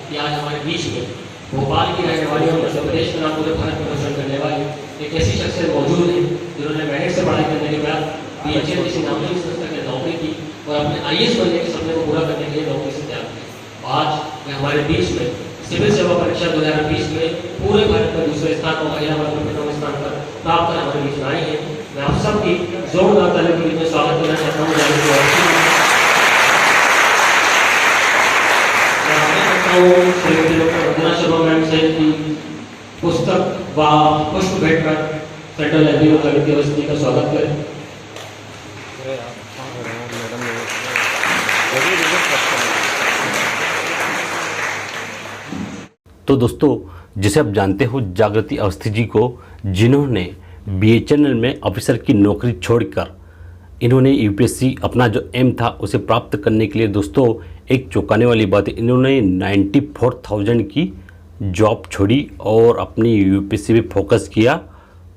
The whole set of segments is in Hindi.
कि आज हमारे बीच में भोपाल की रहने वाली और मध्य प्रदेश के नाम पूरे भारत में रोशन करने वाली एक ऐसी शख्सियत मौजूद है जिन्होंने मेरिट से पढ़ाई करने के बाद BHL किसी नामचीन संस्था के नौकरी की और अपने IAS बनने के सपने को पूरा करने के लिए नौकरी से त्याग किया। आज वे हमारे बीच में सिविल सेवा परीक्षा 2020 में पूरे भारत में दूसरे स्थान और महिला वर्ग में प्रथम स्थान पर प्राप्त कर हमारे बीच में आई है। मैं आप सबकी जोरदार तालियों के बीच में स्वागत करना चाहता हूँ। श्रीमती डॉक्टर वंदना शर्मा मैम से की पुस्तक व पुष्प भेंट कर सेंट्रल लाइब्रेरी समिति अवस्थी का स्वागत करें। तो दोस्तों, जिसे आप जानते हो जागृति अवस्थी जी को, जिन्होंने BHNL में ऑफिसर की नौकरी छोड़कर इन्होंने UPSC अपना जो एम था उसे प्राप्त करने के लिए दोस्तों एक चौंकाने वाली बात है, इन्होंने 94,000 की जॉब छोड़ी और अपनी UPSC पे फोकस किया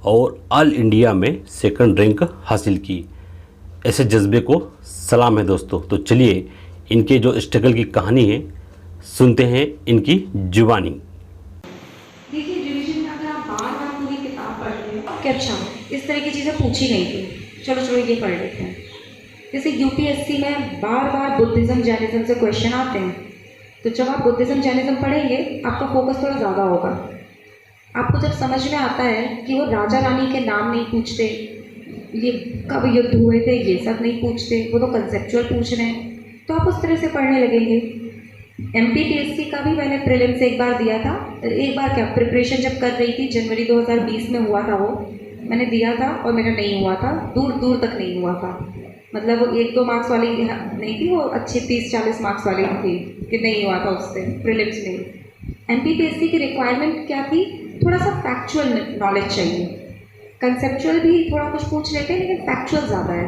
और ऑल इंडिया में सेकंड रैंक हासिल की। ऐसे जज्बे को सलाम है दोस्तों। तो चलिए इनके जो स्ट्रगल की कहानी है सुनते हैं इनकी जुबानी। देखिए, रिवीजन में अगर आप बार-बार पूरी किताब पढ़ रहे हो कि अच्छा इस तरह की चीज़ें पूछी नहीं थी, चलो ये पढ़ लेते हैं। जैसे UPSC में बार-बार बुद्धिज़्म जैनिज़्म से क्वेश्चन आते हैं, तो जब आप बुद्धिज़्म जैनिज़्म पढ़ेंगे आपका फोकस थोड़ा ज़्यादा होगा। आपको जब समझ में आता है कि वो राजा रानी के नाम नहीं पूछते, ये कब युद्ध हुए थे ये सब नहीं पूछते, वो तो कंसेप्चुअल पूछ रहे हैं, तो आप उस तरह से पढ़ने लगेंगे। MPPSC का भी मैंने प्रीलिम्स एक बार दिया था, एक बार क्या प्रिपरेशन जब कर रही थी, जनवरी 2020 में हुआ था वो, मैंने दिया था और मेरा नहीं हुआ था, दूर दूर तक नहीं हुआ था। मतलब वो 1-2 मार्क्स वाली नहीं थी, वो अच्छी 30-40 मार्क्स वाली थी कि नहीं हुआ था उससे प्रीलिम्स में। MPPSC की रिक्वायरमेंट क्या थी, थोड़ा सा फैक्चुअल नॉलेज चाहिए। कंसेप्चुअल भी थोड़ा कुछ पूछ लेते हैं लेकिन फैक्चुअल ज़्यादा है।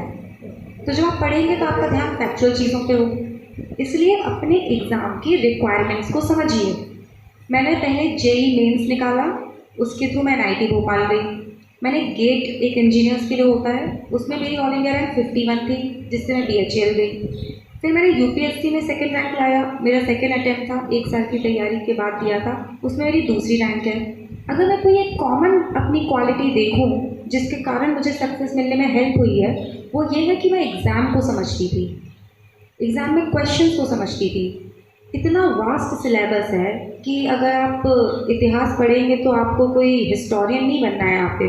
तो जब आप पढ़ेंगे तो आपका ध्यान फैक्चुअल चीज़ों पे हो, इसलिए अपने एग्ज़ाम की रिक्वायरमेंट्स को समझिए। मैंने पहले JEE मेंस निकाला, उसके थ्रू मैं NIT भोपाल गई। मैंने गेट एक इंजीनियर्स के लिए होता है, उसमें मेरी ऑल इंडिया रैंक 51 थी, जिससे मैं BHL गई। फिर मैंने UPSC में सेकंड रैंक लाया, मेरा सेकंड अटैम्प्ट था, 1 साल की तैयारी के बाद दिया था, उसमें मेरी दूसरी रैंक है। अगर मैं कोई एक कॉमन अपनी क्वालिटी देखूँ जिसके कारण मुझे सक्सेस मिलने में हेल्प हुई है, वो ये है कि मैं एग्ज़ाम को समझती थी, एग्ज़ाम में क्वेश्चंस को समझती थी। इतना वास्ट सिलेबस है कि अगर आप इतिहास पढ़ेंगे तो आपको कोई हिस्टोरियन नहीं बनना है यहाँ पे,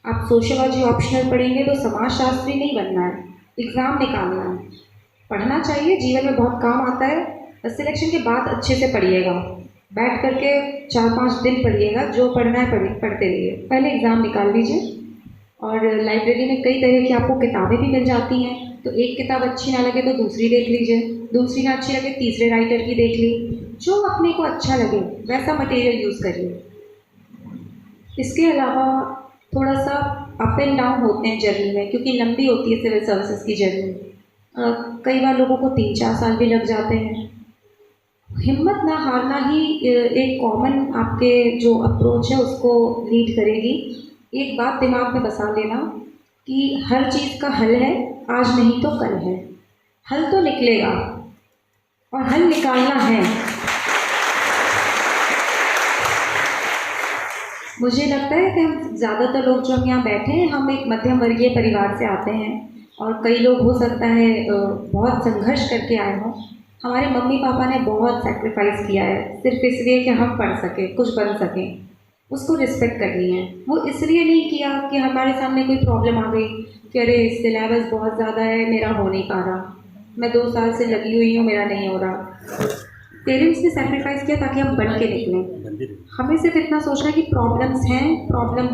आप सोशियोलॉजी ऑप्शनल पढ़ेंगे तो समाजशास्त्री नहीं बनना है, एग्ज़ाम निकालना है। पढ़ना चाहिए, जीवन में बहुत काम आता है। सिलेक्शन के बाद अच्छे से पढ़िएगा, बैठ करके 4-5 दिन पढ़िएगा, जो पढ़ना है पढ़ते रहिए। पहले एग्ज़ाम निकाल लीजिए और लाइब्रेरी में कई तरह की आपको किताबें भी मिल जाती हैं, तो एक किताब अच्छी ना लगे तो दूसरी देख लीजिए, दूसरी ना अच्छी लगे तीसरे राइटर की देख ली, जो अपने को अच्छा लगे वैसा मटेरियल यूज़ करिए। इसके अलावा थोड़ा सा अप एंड डाउन होते हैं जर्नी में, क्योंकि लंबी होती है सिविल सर्विसेज की जर्नी। कई बार लोगों को 3-4 साल भी लग जाते हैं। हिम्मत ना हारना ही एक कॉमन आपके जो अप्रोच है उसको लीड करेगी। एक बात दिमाग में बसा लेना कि हर चीज़ का हल है, आज नहीं तो कल है। हल तो निकलेगा और हल निकालना है। मुझे लगता है कि हम ज़्यादातर लोग जो हम यहाँ बैठे हैं, हम एक मध्यम वर्गीय परिवार से आते हैं और कई लोग हो सकता है बहुत संघर्ष करके आए हों। हमारे मम्मी पापा ने बहुत सैक्रिफाइस किया है सिर्फ इसलिए कि हम पढ़ सकें, कुछ बन सकें, उसको रिस्पेक्ट करनी है। वो इसलिए नहीं किया कि हमारे सामने कोई प्रॉब्लम आ गई कि अरे सिलेबस बहुत ज़्यादा है, मेरा हो नहीं पा रहा, मैं 2 साल से लगी हुई हूँ, मेरा नहीं हो रहा। पेरेंट्स ने सैक्रिफाइस किया ताकि हम बन के निकलें। हमें सिर्फ इतना सोचना है कि प्रॉब्लम्स हैं, प्रॉब्लम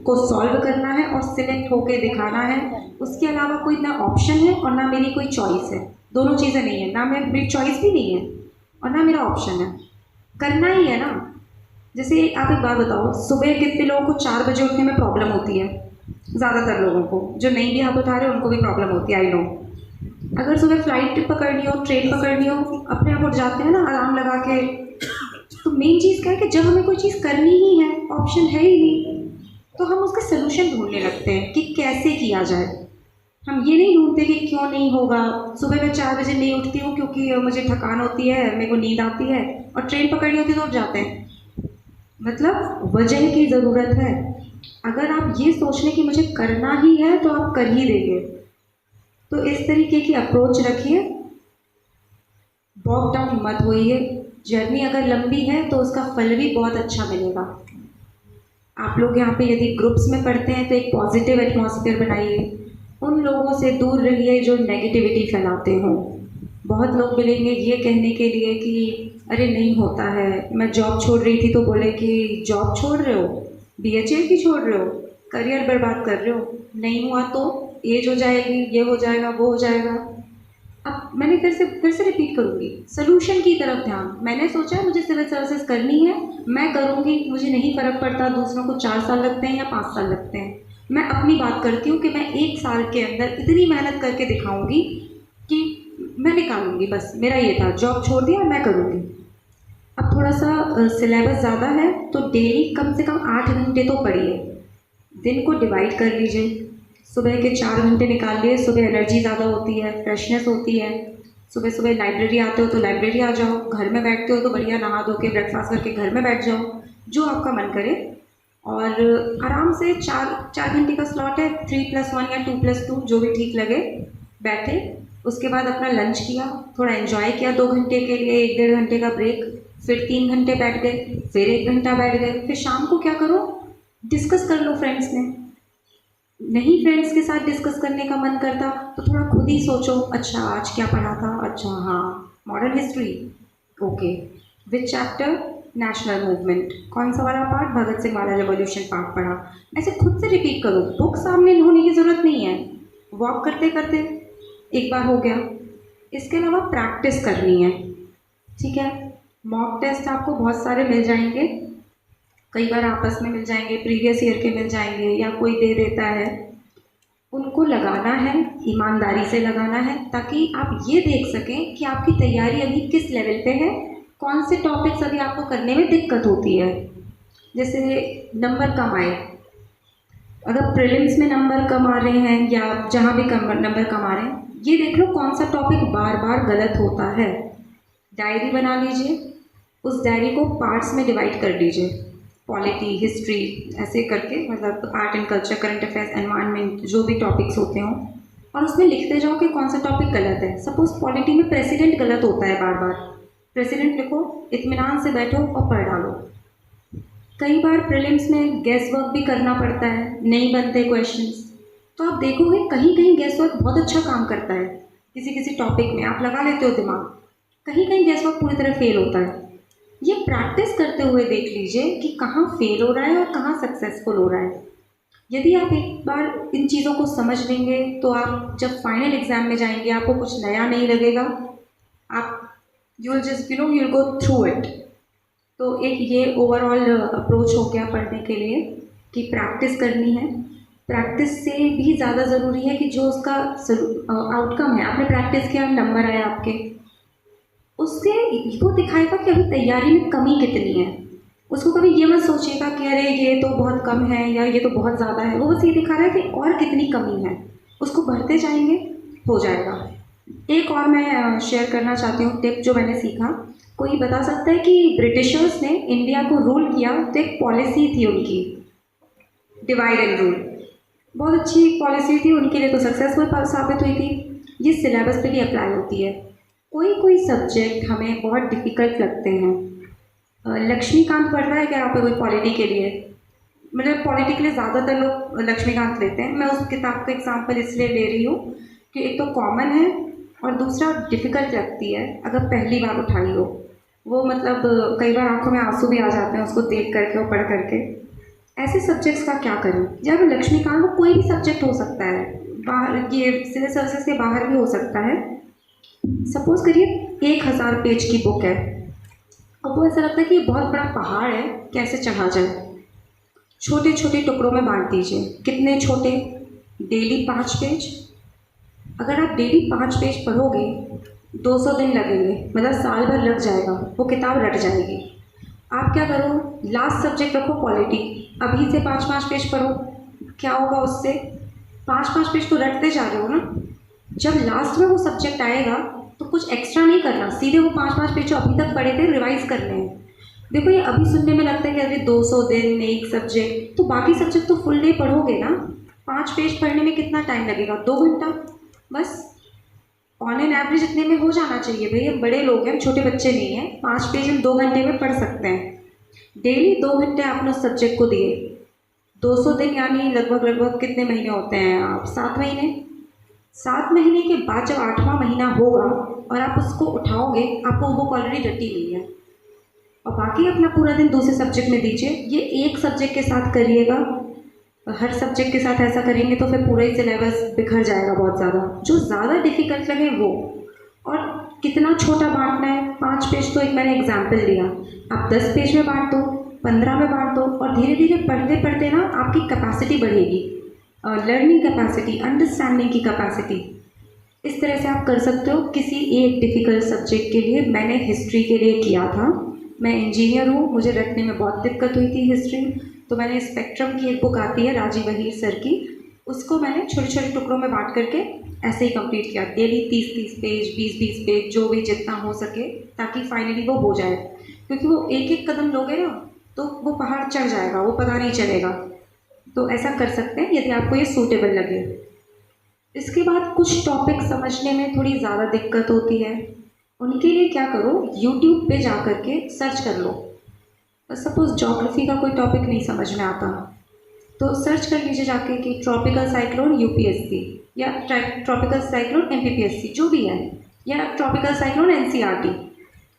को सॉल्व करना है और सिलेक्ट होके दिखाना है। उसके अलावा कोई ना ऑप्शन है और ना मेरी कोई चॉइस है, दोनों चीज़ें नहीं है। ना मेरी चॉइस भी नहीं है और ना मेरा ऑप्शन है, करना ही है ना। जैसे आप एक बात बताओ, सुबह कितने लोगों को 4 बजे उठने में प्रॉब्लम होती है? ज़्यादातर लोगों को, जो नहीं भी हाथ उठा रहे उनको भी प्रॉब्लम होती है, आई नो। अगर सुबह फ्लाइट पकड़नी हो, ट्रेन पकड़नी हो, अपने आप उठ जाते हैं ना अलार्म लगा के। तो मेन चीज़ क्या है कि जब हमें कोई चीज़ करनी ही है, ऑप्शन है ही नहीं, तो हम उसका सलूशन ढूंढने लगते हैं कि कैसे किया जाए। हम ये नहीं ढूंढते कि क्यों नहीं होगा। सुबह मैं 4 बजे नहीं उठती हूँ क्योंकि मुझे थकान होती है, मेरे को नींद आती है, और ट्रेन पकड़नी होती है तो उठ जाते हैं। मतलब वजह की ज़रूरत है। अगर आप ये सोच लें कि मुझे करना ही है तो आप कर ही देंगे। तो इस तरीके की अप्रोच रखिए, बॉग डाउन मत होइए। जर्नी अगर लंबी है तो उसका फल भी बहुत अच्छा मिलेगा। आप लोग यहाँ पे यदि ग्रुप्स में पढ़ते हैं तो एक पॉजिटिव एटमॉस्फेयर बनाइए। उन लोगों से दूर रहिए जो नेगेटिविटी फैलाते हों। बहुत लोग मिलेंगे ये कहने के लिए कि अरे नहीं होता है, मैं जॉब छोड़ रही थी तो बोले कि जॉब छोड़ रहे हो, बीएचए की छोड़ रहे हो, करियर बर्बाद कर रहे हो, नहीं हुआ तो एज हो जाएगी, ये हो जाएगा, वो हो जाएगा। अब मैंने फिर से रिपीट करूँगी, सोल्यूशन की तरफ ध्यान। मैंने सोचा है मुझे सिविल सर्विसेज करनी है, मैं करूँगी, मुझे नहीं फ़र्क पड़ता दूसरों को 4 साल लगते हैं या 5 साल लगते हैं। मैं अपनी बात करती हूँ कि मैं 1 साल के अंदर इतनी मेहनत करके दिखाऊँगी कि मैं निकालूँगी। बस मेरा ये था, जॉब छोड़ दिया, मैं करूँगी। अब थोड़ा सा सिलेबस ज़्यादा है तो डेली कम से कम 8 घंटे तो पढ़िए। दिन को डिवाइड कर लीजिए। सुबह के 4 घंटे निकाल लिए, सुबह एनर्जी ज़्यादा होती है, फ्रेशनेस होती है। सुबह सुबह लाइब्रेरी आते हो तो लाइब्रेरी आ जाओ, घर में बैठते हो तो बढ़िया नहा धो के ब्रेकफास्ट करके घर में बैठ जाओ, जो आपका मन करे। और आराम से 4 घंटे का स्लॉट है, 3+1 या 2+2 जो भी ठीक लगे, बैठे। उसके बाद अपना लंच किया, थोड़ा एंजॉय किया 2 घंटे के लिए, 1-1.5 घंटे का ब्रेक, फिर 3 घंटे बैठ गए, फिर 1 घंटा बैठ गए। फिर शाम को क्या करो, डिस्कस कर लो फ्रेंड्स में। नहीं फ्रेंड्स के साथ डिस्कस करने का मन करता तो थोड़ा खुद ही सोचो, अच्छा आज क्या पढ़ा था, अच्छा हाँ मॉडर्न हिस्ट्री, ओके, विच चैप्टर, नेशनल मूवमेंट, कौन सा वाला पार्ट, भगत सिंह वाला रेवोल्यूशन पार्ट पढ़ा। ऐसे खुद से रिपीट करो, बुक सामने होने की ज़रूरत नहीं है, वॉक करते करते एक बार हो गया। इसके अलावा प्रैक्टिस करनी है, ठीक है। मॉक टेस्ट आपको बहुत सारे मिल जाएंगे, कई बार आपस में मिल जाएंगे, प्रीवियस ईयर के मिल जाएंगे या कोई दे देता है। उनको लगाना है, ईमानदारी से लगाना है, ताकि आप ये देख सकें कि आपकी तैयारी अभी किस लेवल पे है, कौन से टॉपिक्स अभी आपको करने में दिक्कत होती है। जैसे नंबर कम आए, अगर प्रीलिम्स में नंबर कम आ रहे हैं या जहाँ भी कम नंबर कम आ रहे हैं, ये देख लो कौन सा टॉपिक बार बार गलत होता है। डायरी बना लीजिए, उस डायरी को पार्ट्स में डिवाइड कर लीजिए, पॉलिटी, हिस्ट्री, ऐसे करके, मतलब art and culture, current affairs, environment, जो भी टॉपिक्स होते हों, और उसमें लिखते जाओ कि कौन सा टॉपिक गलत है। सपोज पॉलिटी में प्रेसिडेंट गलत होता है, बार बार प्रेसिडेंट लिखो, इत्मीनान से बैठो और पढ़ डालो। कई बार प्रीलिम्स में गैस वर्क भी करना पड़ता है, नहीं बनते क्वेश्चंस, तो आप देखोगे कहीं कहीं गैस वर्क बहुत अच्छा काम करता है। किसी किसी टॉपिक में आप लगा लेते हो दिमाग, कहीं कहीं गैस वर्क पूरी तरह फेल होता है। ये प्रैक्टिस करते हुए देख लीजिए कि कहाँ फेल हो रहा है और कहाँ सक्सेसफुल हो रहा है। यदि आप एक बार इन चीज़ों को समझ लेंगे तो आप जब फाइनल एग्ज़ाम में जाएंगे आपको कुछ नया नहीं लगेगा, आप you will just you will go through it. तो एक ये ओवरऑल अप्रोच हो गया पढ़ने के लिए कि प्रैक्टिस करनी है। प्रैक्टिस से भी ज़्यादा ज़रूरी है कि जो उसका आउटकम है, आपने प्रैक्टिस किया, नंबर आया आपके, उससे वो दिखाएगा कि अभी तैयारी में कमी कितनी है। उसको कभी ये मत सोचिएगा कि अरे ये तो बहुत कम है या ये तो बहुत ज़्यादा है, वो बस ये दिखा रहा है कि और कितनी कमी है, उसको भरते जाएंगे, हो जाएगा। एक और मैं शेयर करना चाहती हूँ टिप जो मैंने सीखा। कोई बता सकता है कि ब्रिटिशर्स ने इंडिया को रूल किया तो एक पॉलिसी थी उनकी, डिवाइड एंड रूल, बहुत अच्छी पॉलिसी थी, उनके लिए तो सक्सेसफुल साबित हुई थी। ये सिलेबस पे भी अप्लाई होती है। कोई सब्जेक्ट हमें बहुत डिफ़िकल्ट लगते हैं। लक्ष्मीकांत पढ़ रहा है क्या आप कोई पॉलिटी के लिए? मतलब पॉलिटी के लिए ज़्यादातर लोग लक्ष्मीकांत लेते हैं। मैं उस किताब का एग्जाम्पल इसलिए ले रही हूँ कि एक तो कॉमन है और दूसरा डिफ़िकल्ट लगती है अगर पहली बार उठाई हो। वो मतलब कई बार आंखों में आंसू भी आ जाते हैं उसको देख करके और पढ़ करके। ऐसे सब्जेक्ट्स का क्या करें? जब लक्ष्मीकांत को कोई भी सब्जेक्ट हो सकता है, बाहर ये सिविल सर्विसेज के बाहर भी हो सकता है। सपोज करिए 1000 पेज की बुक है और वो ऐसा लगता है कि ये बहुत बड़ा पहाड़ है, कैसे चढ़ा जाए। छोटे छोटे टुकड़ों में बांट दीजिए। कितने छोटे? Daily 5 page. अगर आप डेली 5 पेज पढ़ोगे 200 दिन लगेंगे, मतलब साल भर लग जाएगा, वो किताब रट जाएगी। आप क्या करो, लास्ट सब्जेक्ट रखो पॉलिटी, अभी से 5-5 पेज पढ़ो। क्या होगा उससे? 5-5 पेज तो रटते जा रहे हो ना। जब लास्ट में वो सब्जेक्ट आएगा तो कुछ एक्स्ट्रा नहीं करना, सीधे वो 5-5 पेज जो अभी तक पढ़े थे रिवाइज करने हैं। देखो ये अभी सुनने में लगता है कि अरे 200 दिन एक सब्जेक्ट, तो बाकी सब्जेक्ट तो फुल डे पढ़ोगे ना। 5 पेज पढ़ने में कितना टाइम लगेगा? 2 घंटा बस। ऑन एन एवरेज इतने में हो जाना चाहिए भाई, हम बड़े लोग हैं, छोटे बच्चे नहीं हैं। 5 पेज हम 2 घंटे में पढ़ सकते हैं। डेली 2 घंटे आपने उस सब्जेक्ट को दिए, 200 दिन यानी लगभग कितने महीने होते हैं आप? 7 महीने। 7 महीने के बाद जब 8वां महीना होगा और आप उसको उठाओगे, आपको बुक ऑलरेडी रटी हुई है, और बाकी अपना पूरा दिन दूसरे सब्जेक्ट में दीजिए। ये एक सब्जेक्ट के साथ करिएगा, हर सब्जेक्ट के साथ ऐसा करेंगे तो फिर पूरा ही सिलेबस बिखर जाएगा बहुत ज़्यादा। जो ज़्यादा डिफ़िकल्ट लगे वो, और कितना छोटा बांटना है। 5 पेज तो एक मैंने एग्जाम्पल दिया, आप 10 पेज में बांट दो, 15 में बांट दो, और धीरे धीरे पढ़ते पढ़ते ना आपकी कैपेसिटी बढ़ेगी, लर्निंग कैपेसिटी, अंडरस्टैंडिंग की कैपेसिटी। इस तरह से आप कर सकते हो किसी एक डिफ़िकल्ट सब्जेक्ट के लिए। मैंने हिस्ट्री के लिए किया था, मैं इंजीनियर हूँ, मुझे रटने में बहुत दिक्कत हुई थी हिस्ट्री, तो मैंने स्पेक्ट्रम की एक बुक आती है राजीव वहीर सर की, उसको मैंने छोटे छोटे टुकड़ों में बांट करके ऐसे ही कंप्लीट किया। डेली 30-30 पेज, 20-20 पेज, जो भी जितना हो सके, ताकि फाइनली वो हो जाए। क्योंकि वो एक एक कदम लोगे ना तो वो पहाड़ चढ़ जाएगा, वो पता नहीं चलेगा। तो ऐसा कर सकते हैं यदि आपको ये सूटेबल लगे। इसके बाद कुछ टॉपिक समझने में थोड़ी ज़्यादा दिक्कत होती है, उनके लिए क्या करो, यूट्यूब पे जा कर के सर्च कर लो। सपोज़ ज्योग्राफी का कोई टॉपिक नहीं समझ में आता तो सर्च कर लीजिए जाके कि ट्रॉपिकल साइक्लोन यूपीएससी, या ट्रॉपिकल साइक्लोन एमपीपीएससी, जो भी है, या ट्रॉपिकल साइक्लोन एनसीईआरटी।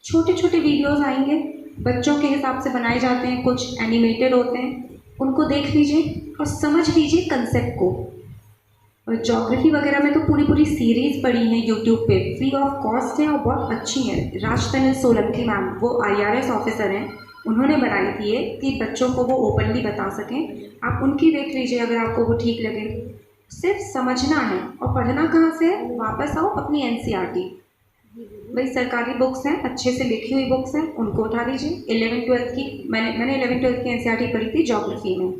छोटे छोटे वीडियोस आएंगे, बच्चों के हिसाब से बनाए जाते हैं, कुछ एनिमेटेड होते हैं, उनको देख लीजिए और समझ लीजिए कंसेप्ट को। और ज्योग्राफी वगैरह में तो पूरी पूरी सीरीज़ पड़ी हैं यूट्यूब पे, फ्री ऑफ कॉस्ट है और बहुत अच्छी हैं। राजतनिल सोलंकी मैम, वो IRS ऑफिसर हैं, उन्होंने बनाई थी ये कि बच्चों को वो ओपनली बता सकें। आप उनकी देख लीजिए अगर आपको वो ठीक लगे। सिर्फ समझना है, और पढ़ना कहाँ से है? वापस आओ अपनी NCERT। भाई सरकारी बुक्स हैं, अच्छे से लिखी हुई बुक्स हैं, उनको उठा लीजिए। 11वीं-12वीं की मैंने 11वीं-12वीं की NCERT पढ़ी थी ज्योग्राफी में।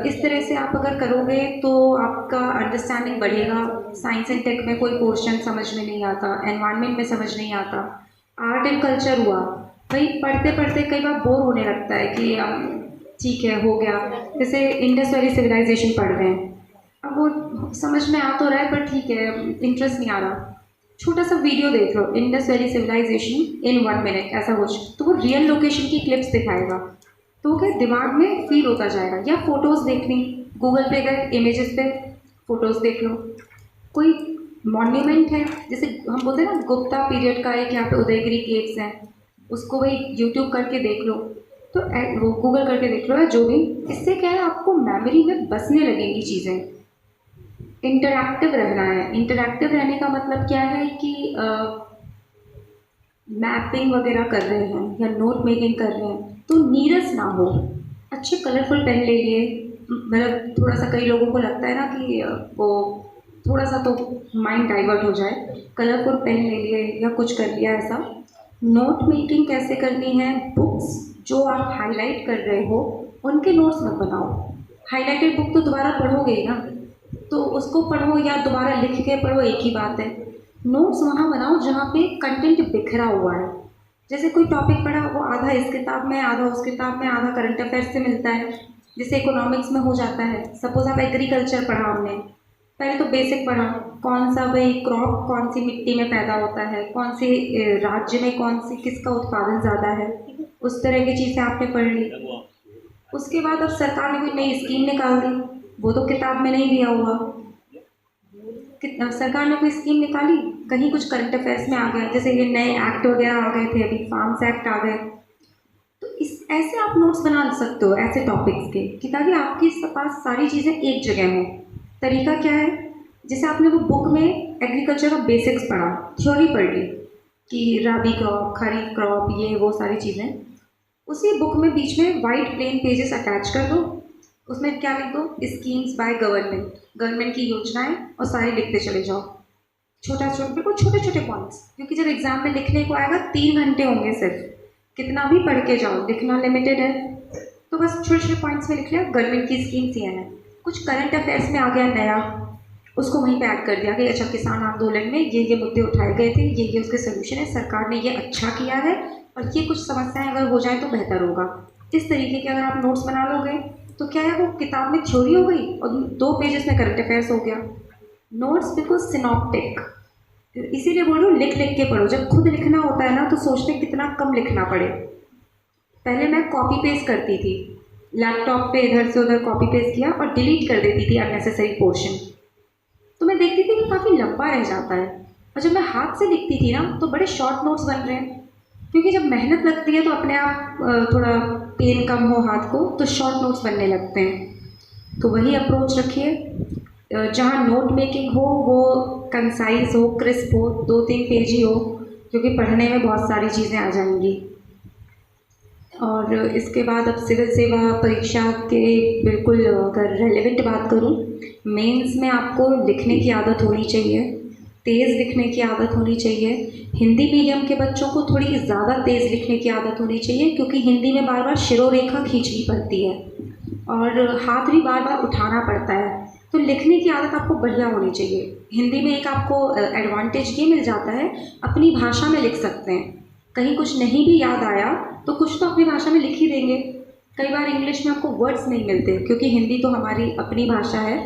इस तरह से आप अगर करोगे तो आपका अंडरस्टैंडिंग बढ़ेगा। साइंस एंड टेक में कोई पोर्शन समझ में नहीं आता, एनवायरनमेंट में समझ नहीं आता, आर्ट एंड कल्चर हुआ, भाई पढ़ते पढ़ते कई बार बोर होने लगता है कि ठीक है हो गया। जैसे इंडस वैली सिविलाइजेशन पढ़ रहे हैं, अब वो समझ में आ तो रहा है पर ठीक है इंटरेस्ट नहीं आ रहा, छोटा सा वीडियो देख लो, इंडस वैली सिविलाइजेशन इन 1 मिनट, ऐसा कुछ, तो वो रियल लोकेशन की क्लिप्स दिखाएगा, तो क्या दिमाग में फील होता जाएगा। या फ़ोटोज़ देखनी, गूगल पे गए, इमेजेस पे फ़ोटोज़ देख लो। कोई मॉन्यूमेंट है, जैसे हम बोलते हैं ना गुप्ता पीरियड का एक यहाँ पे उदयगिरी केव्स हैं, उसको वही यूट्यूब करके देख लो, तो वो गूगल करके देख लो या जो भी। इससे क्या है, आपको मेमोरी में बसने लगेंगी चीज़ें। इंटरैक्टिव रहना है। इंटरैक्टिव रहने का मतलब क्या है कि मैपिंग वगैरह कर रहे हैं या नोट मेकिंग कर रहे हैं तो नीरस ना हो। अच्छे कलरफुल पेन ले लिए, मतलब थोड़ा सा कई लोगों को लगता है ना कि वो थोड़ा सा तो माइंड डाइवर्ट हो जाए, कलरफुल पेन ले लिए या कुछ कर लिया ऐसा। नोट मेकिंग कैसे करनी है, बुक्स जो आप हाईलाइट कर रहे हो उनके नोट्स मत बनाओ। हाईलाइटेड बुक तो दोबारा पढ़ोगे ही ना, तो उसको पढ़ो या दोबारा लिख के पढ़ो, एक ही बात है। नोट्स वहाँ बनाओ जहाँ पे कंटेंट बिखरा हुआ है। जैसे कोई टॉपिक पढ़ा, वो आधा इस किताब में, आधा उस किताब में, आधा करंट अफेयर्स से मिलता है, जैसे इकोनॉमिक्स में हो जाता है। सपोज आप एग्रीकल्चर पढ़ा, हमने पहले तो बेसिक पढ़ा, कौन सा भाई क्रॉप कौन सी मिट्टी में पैदा होता है, कौन सी राज्य में कौन सी किसका उत्पादन ज़्यादा है, उस तरह की चीज़ें आपने पढ़ ली। उसके बाद अब सरकार ने कोई नई स्कीम निकाल दी, वो तो किताब में नहीं दिया हुआ। सरकार ने कोई स्कीम निकाली, कहीं कुछ करंट अफेयर्स में आ गया, जैसे ये नए एक्ट वगैरह आ गए थे, अभी फार्म्स एक्ट आ गए, तो इस ऐसे आप नोट्स बना सकते हो ऐसे टॉपिक्स के, कि ताकि आपके पास सारी चीज़ें एक जगह हों। तरीका क्या है, जैसे आपने वो बुक में एग्रीकल्चर का बेसिक्स पढ़ा, थ्योरी पढ़ ली कि राबी क्रॉप, खरीफ क्रॉप, ये वो सारी चीज़ें, उसी बुक में बीच में वाइट प्लेन पेजेस अटैच कर दो। उसमें क्या लिख दो, स्कीम्स बाय गवर्नमेंट, गवर्नमेंट की योजनाएं, और सारी लिखते चले जाओ। बिल्कुल छोटे छोटे पॉइंट्स, क्योंकि जब एग्जाम में लिखने को आएगा 3 घंटे होंगे सिर्फ, कितना भी पढ़ के जाओ, लिखना लिमिटेड है, तो बस छोटे छोटे पॉइंट्स में लिख लिया, गवर्नमेंट की स्कीम्स ये हैं, कुछ करंट अफेयर्स में आ गया नया, उसको वहीं पे ऐड कर दिया कि अच्छा किसान आंदोलन में ये मुद्दे उठाए गए थे, ये उसके सोल्यूशन है, सरकार ने ये अच्छा किया है और ये कुछ समस्याएं अगर हो जाए तो बेहतर होगा। इस तरीके के अगर आप नोट्स बना लोगे तो क्या है, वो किताब में थ्योरी हो गई और 2 पेजेस में करंट अफेयर्स हो गया। नोट्स बिल्कुल सिनॉप्टिक, इसीलिए बोल रही हूँ लिख लिख के पढ़ो। जब खुद लिखना होता है ना तो सोचते कितना कम लिखना पड़े। पहले मैं कॉपी पेस्ट करती थी, लैपटॉप पे इधर से उधर कॉपी पेस्ट किया और डिलीट कर देती थी अननेसेसरी पोर्शन, तो मैं देखती थी कि काफ़ी लंबा रह जाता है। और जब मैं हाथ से लिखती थी ना तो बड़े शॉर्ट नोट्स बन रहे हैं, क्योंकि जब मेहनत लगती है तो अपने आप थोड़ा पेन कम हो हाथ को तो शॉर्ट नोट्स बनने लगते हैं। तो वही अप्रोच रखिए, जहाँ नोट मेकिंग हो वो कंसाइज हो, क्रिस्प हो, 2-3 पेज ही हो, क्योंकि पढ़ने में बहुत सारी चीज़ें आ जाएंगी। और इसके बाद अब सिविल सेवा परीक्षा के बिल्कुल अगर रेलेवेंट बात करूं, मेंस में आपको लिखने की आदत होनी चाहिए, तेज़ लिखने की आदत होनी चाहिए। हिंदी मीडियम के बच्चों को थोड़ी ज़्यादा तेज़ लिखने की आदत होनी चाहिए, क्योंकि हिंदी में बार बार शिरोरेखा खींचनी पड़ती है और हाथ भी बार बार उठाना पड़ता है, तो लिखने की आदत आपको बढ़िया होनी चाहिए। हिंदी में एक आपको एडवांटेज ये मिल जाता है, अपनी भाषा में लिख सकते हैं, कहीं कुछ नहीं भी याद आया तो कुछ तो अपनी भाषा में लिख ही देंगे। कई बार इंग्लिश में आपको वर्ड्स नहीं मिलते, क्योंकि हिंदी तो हमारी अपनी भाषा है,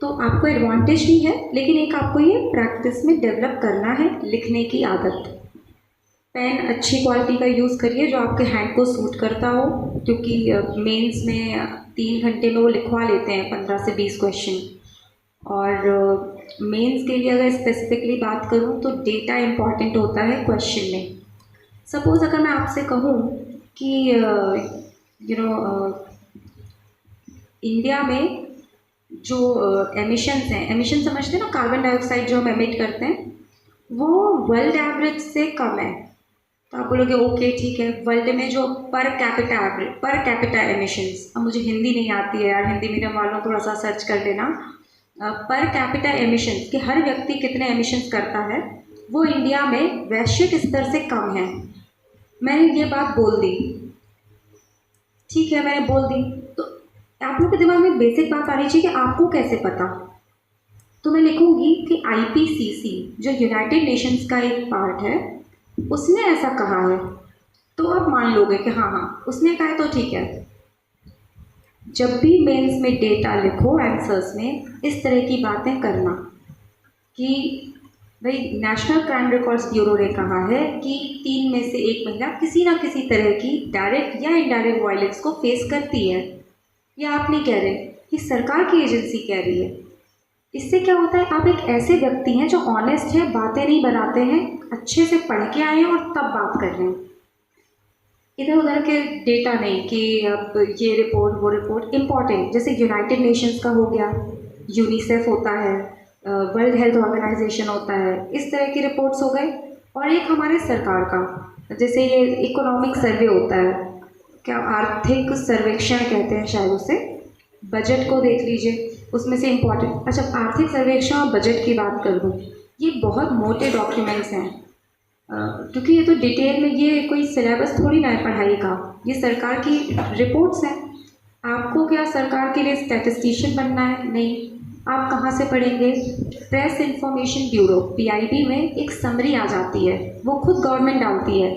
तो आपको एडवांटेज भी है, लेकिन एक आपको ये प्रैक्टिस में डेवलप करना है लिखने की आदत। पेन अच्छी क्वालिटी का यूज़ करिए जो आपके हैंड को सूट करता हो, क्योंकि मेंस में 3 घंटे में वो लिखवा लेते हैं 15 से 20 क्वेश्चन। और मेंस के लिए अगर स्पेसिफिकली बात करूँ तो डेटा इम्पॉर्टेंट होता है क्वेश्चन में। सपोज़ अगर मैं आपसे कहूँ कि इंडिया में जो एमिशंस हैं, एमिशन समझते हैं ना, कार्बन डाइऑक्साइड जो हम एमिट करते हैं, वो वर्ल्ड एवरेज से कम है। तो आप बोलोगे ओके ठीक है, वर्ल्ड में जो पर कैपिटा एमिशंस, अब मुझे हिंदी नहीं आती है यार, हिंदी मीडियम वालों थोड़ा सा सर्च कर लेना, पर कैपिटा एमिशंस कि हर व्यक्ति कितने एमिशंस करता है, वो इंडिया में वैश्विक स्तर से कम है। मैंने ये बात बोल दी, ठीक है मैंने बोल दी, तो आप लोग के दिमाग में बेसिक बात आ रही चाहिए कि आपको कैसे पता। तो मैं लिखूंगी कि IPCC जो यूनाइटेड नेशंस का एक पार्ट है, उसने ऐसा कहा है, तो आप मान लोगे कि हाँ उसने कहा है तो ठीक है। जब भी मेंस में डेटा लिखो आंसर्स में, इस तरह की बातें करना कि भाई नेशनल क्राइम रिकॉर्ड्स ब्यूरो ने कहा है कि 3 में से 1 महिला किसी ना किसी तरह की डायरेक्ट या इनडायरेक्ट वायलेंस को फेस करती है। या आप नहीं कह रहे, कि सरकार की एजेंसी कह रही है। इससे क्या होता है, आप एक ऐसे व्यक्ति हैं जो ऑनेस्ट है, बातें नहीं बनाते हैं, अच्छे से पढ़ के आए हैं और तब बात कर रहे हैं, इधर उधर के डेटा नहीं कि अब ये रिपोर्ट वो रिपोर्ट। इम्पॉर्टेंट जैसे यूनाइटेड नेशंस का हो गया, यूनिसेफ होता है, वर्ल्ड हेल्थ ऑर्गेनाइजेशन होता है, इस तरह की रिपोर्ट्स हो गए। और एक हमारे सरकार का, जैसे ये इकोनॉमिक सर्वे होता है, क्या आर्थिक सर्वेक्षण कहते हैं शायद उसे, बजट को देख लीजिए, उसमें से इम्पॉर्टेंट। अच्छा, आर्थिक सर्वेक्षण और बजट की बात कर दूँ, ये बहुत मोटे डॉक्यूमेंट्स हैं, क्योंकि ये तो डिटेल में, ये कोई सिलेबस थोड़ी ना है पढ़ाई का, ये सरकार की रिपोर्ट्स हैं। आपको क्या सरकार के लिए स्टैटिस्टिशियन बनना है? नहीं। आप कहाँ से पढ़ेंगे? प्रेस इंफॉर्मेशन ब्यूरो PIB में एक समरी आ जाती है, वो खुद गवर्नमेंट डालती है।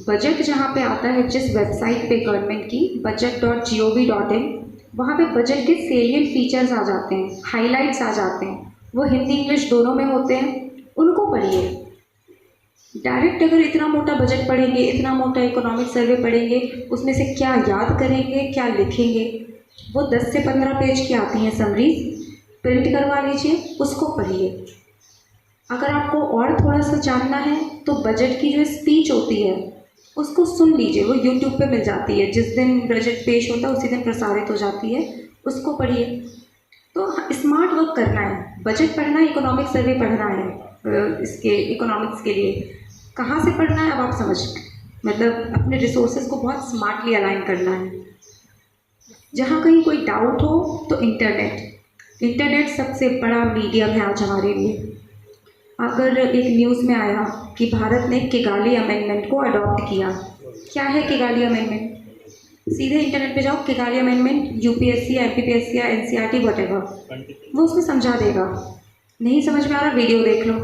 बजट जहाँ पे आता है, जिस वेबसाइट पे गवर्नमेंट की budget.gov.in, वहाँ पे बजट के सेलिएंट फीचर्स आ जाते हैं, हाइलाइट्स आ जाते हैं, वो हिंदी इंग्लिश दोनों में होते हैं, उनको पढ़िए। डायरेक्ट अगर इतना मोटा बजट पढ़ेंगे, इतना मोटा इकोनॉमिक सर्वे पढ़ेंगे, उसमें से क्या याद करेंगे, क्या लिखेंगे? वो 10 से 15 पेज की आती हैं समरीज, प्रिंट करवा लीजिए, उसको पढ़िए। अगर आपको और थोड़ा सा जानना है तो बजट की जो स्पीच होती है उसको सुन लीजिए, वो यूट्यूब पे मिल जाती है, जिस दिन बजट पेश होता है उसी दिन प्रसारित हो जाती है, उसको पढ़िए। तो स्मार्ट वर्क करना है, बजट पढ़ना है, इकोनॉमिक सर्वे पढ़ना है, इसके इकोनॉमिक्स के लिए कहाँ से पढ़ना है अब आप समझ, मतलब अपने रिसोर्सेज को बहुत स्मार्टली अलाइन करना है। जहाँ कहीं कोई डाउट हो तो इंटरनेट सबसे बड़ा मीडियम है आज हमारे लिए। अगर एक न्यूज़ में आया कि भारत ने किगाली अमेंडमेंट को अडॉप्ट किया, क्या है किगाली अमेंडमेंट? सीधे इंटरनेट पे जाओ, किगाली अमेंडमेंट, यूपीएससी या एमपीपीएससी या एनसीईआरटी व्हाटएवर, वो उसमें समझा देगा। नहीं समझ में आ रहा, वीडियो देख लो।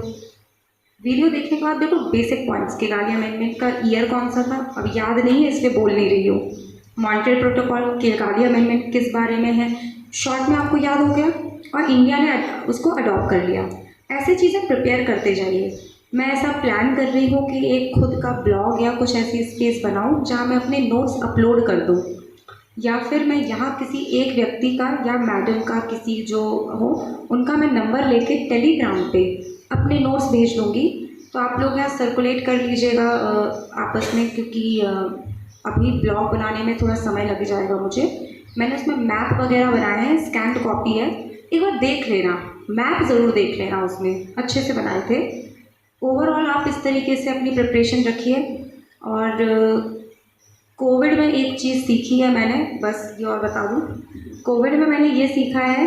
वीडियो देखने के बाद देखो बेसिक पॉइंट्स, किगाली अमेंडमेंट का ईयर कौन सा था, अब याद नहीं है इसलिए बोल नहीं रही हूँ। मॉन्ट्रियल प्रोटोकॉल, किगाली अमेंडमेंट किस बारे में है, शॉर्ट में आपको याद हो गया और इंडिया ने उसको अडॉप्ट कर लिया। ऐसी चीज़ें प्रिपेयर करते जाइए। मैं ऐसा प्लान कर रही हूँ कि एक खुद का ब्लॉग या कुछ ऐसी स्पेस बनाऊँ जहाँ मैं अपने नोट्स अपलोड कर दूँ, या फिर मैं यहाँ किसी एक व्यक्ति का या मैडम का किसी जो हो उनका मैं नंबर लेके टेलीग्राम पे अपने नोट्स भेज दूँगी। तो आप लोग यहाँ सर्कुलेट कर लीजिएगा आपस में, क्योंकि अभी ब्लॉग बनाने में थोड़ा समय लग जाएगा मुझे। मैंने उसमें मैप वगैरह बनाए हैं, स्कैन्ड कॉपी है, एक बार देख लेना, मैप ज़रूर देख लेना, उसमें अच्छे से बनाए थे। ओवरऑल आप इस तरीके से अपनी प्रिपरेशन रखिए। और कोविड में एक चीज़ सीखी है मैंने, बस ये और बता दूँ, कोविड में मैंने ये सीखा है,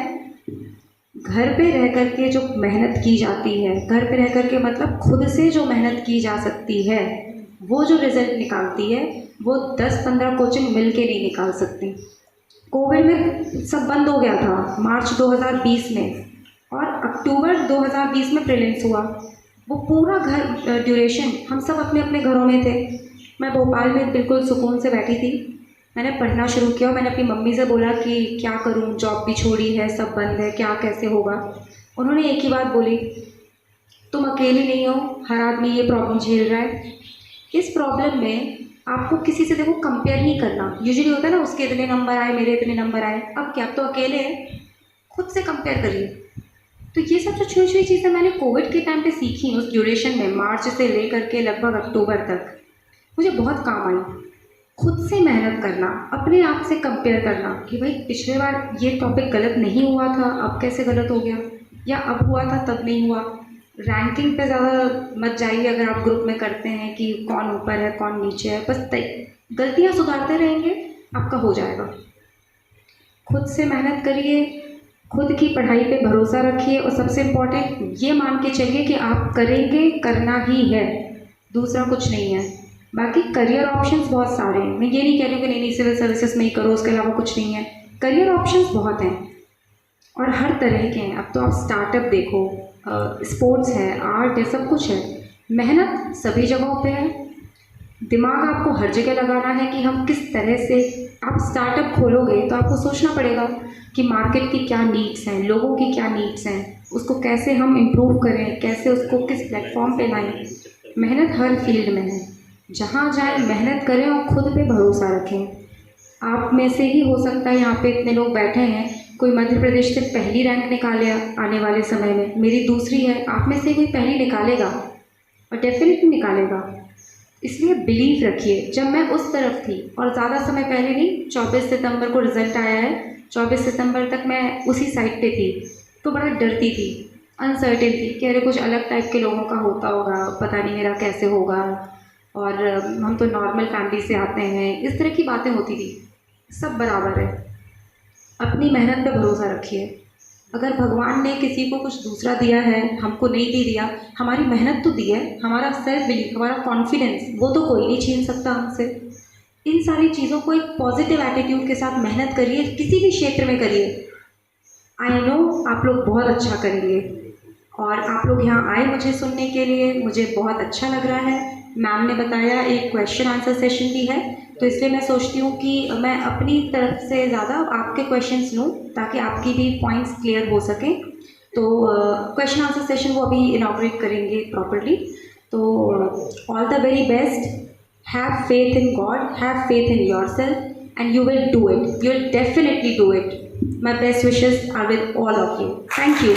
घर पे रह कर के जो मेहनत की जाती है, घर पे रह कर के मतलब खुद से जो मेहनत की जा सकती है, वो जो रिज़ल्ट निकालती है वो 10-15 कोचिंग मिल के नहीं निकाल सकती। कोविड में सब बंद हो गया था मार्च 2020 में, और अक्टूबर 2020 में प्रीलिम्स हुआ। वो पूरा घर ड्यूरेशन हम सब अपने अपने घरों में थे। मैं भोपाल में बिल्कुल सुकून से बैठी थी। मैंने पढ़ना शुरू किया और मैंने अपनी मम्मी से बोला कि क्या करूं, जॉब भी छोड़ी है, सब बंद है, क्या कैसे होगा। उन्होंने एक ही बात बोली, तुम अकेली नहीं हो, हर आदमी ये प्रॉब्लम झेल रहा है। इस प्रॉब्लम में आपको किसी से देखो कंपेयर नहीं करना। यूजुअली होता है ना, उसके इतने नंबर आए, मेरे इतने नंबर आए, अब क्या, तो अकेले हैं, खुद से कंपेयर करिए। तो ये सब जो छोटी छोटी चीज़ें मैंने कोविड के टाइम पे सीखी उस ड्यूरेशन में, मार्च से ले करके लगभग अक्टूबर तक, मुझे बहुत काम आई। खुद से मेहनत करना, अपने आप से कंपेयर करना कि भाई पिछले बार ये टॉपिक गलत नहीं हुआ था, अब कैसे गलत हो गया, या अब हुआ था तब नहीं हुआ। रैंकिंग पे ज़्यादा मत जाइए अगर आप ग्रुप में करते हैं कि कौन ऊपर है कौन नीचे है, बस गलतियाँ सुधारते रहेंगे, आपका हो जाएगा। खुद से मेहनत करिए, खुद की पढ़ाई पे भरोसा रखिए, और सबसे इम्पोर्टेंट ये मान के चलिए कि आप करेंगे, करना ही है, दूसरा कुछ नहीं है। बाकी करियर ऑप्शंस बहुत सारे हैं, मैं ये नहीं कह रही हूँ कि नहीं सिविल सर्विसेज में ही करो, उसके अलावा कुछ नहीं है। करियर ऑप्शंस बहुत हैं और हर तरह के हैं। अब तो आप स्टार्टअप देखो, स्पोर्ट्स है, आर्ट है, सब कुछ है। मेहनत सभी जगहों पे है, दिमाग आपको हर जगह लगाना है कि हम किस तरह से, आप स्टार्टअप खोलोगे तो आपको सोचना पड़ेगा कि मार्केट की क्या नीड्स हैं, लोगों की क्या नीड्स हैं, उसको कैसे हम इम्प्रूव करें, कैसे उसको किस प्लेटफॉर्म पे लाएं। मेहनत हर फील्ड में है, जहाँ जाए मेहनत करें और खुद पे भरोसा रखें। आप में से ही हो सकता है, यहाँ पे इतने लोग बैठे हैं, कोई मध्य प्रदेश से पहली रैंक निकाले आने वाले समय में, मेरी दूसरी है, आप में से कोई पहली निकालेगा और डेफिनेटली निकालेगा। इसलिए बिलीव रखिए। जब मैं उस तरफ थी, और ज़्यादा समय पहले नहीं, 24 सितंबर को रिज़ल्ट आया है, 24 सितंबर तक मैं उसी साइड पे थी, तो बड़ा डरती थी, अनसर्टेन थी कि अरे कुछ अलग टाइप के लोगों का होता होगा, पता नहीं मेरा कैसे होगा, और हम तो नॉर्मल फैमिली से आते हैं, इस तरह की बातें होती थी। सब बराबर है, अपनी मेहनत पे भरोसा रखिए। अगर भगवान ने किसी को कुछ दूसरा दिया है, हमको नहीं भी दिया, हमारी मेहनत तो दी है, हमारा सेल्फ बिलीफ, हमारा कॉन्फिडेंस, वो तो कोई नहीं छीन सकता हमसे। इन सारी चीज़ों को एक पॉजिटिव एटीट्यूड के साथ मेहनत करिए, किसी भी क्षेत्र में करिए। आई नो आप लोग बहुत अच्छा करेंगे, और आप लोग यहाँ आए मुझे सुनने के लिए, मुझे बहुत अच्छा लग रहा है। मैम ने बताया एक क्वेश्चन आंसर सेशन भी है, तो इसलिए मैं सोचती हूँ कि मैं अपनी तरफ से ज़्यादा आपके क्वेश्चंस लूँ ताकि आपकी भी पॉइंट्स क्लियर हो सकें। तो क्वेश्चन आंसर सेशन वो अभी इनॉग्रेट करेंगे प्रॉपर्ली। तो all the very best, have faith in God, have faith in yourself, and you will do it, you will definitely do it. My best wishes are with all of you. Thank you.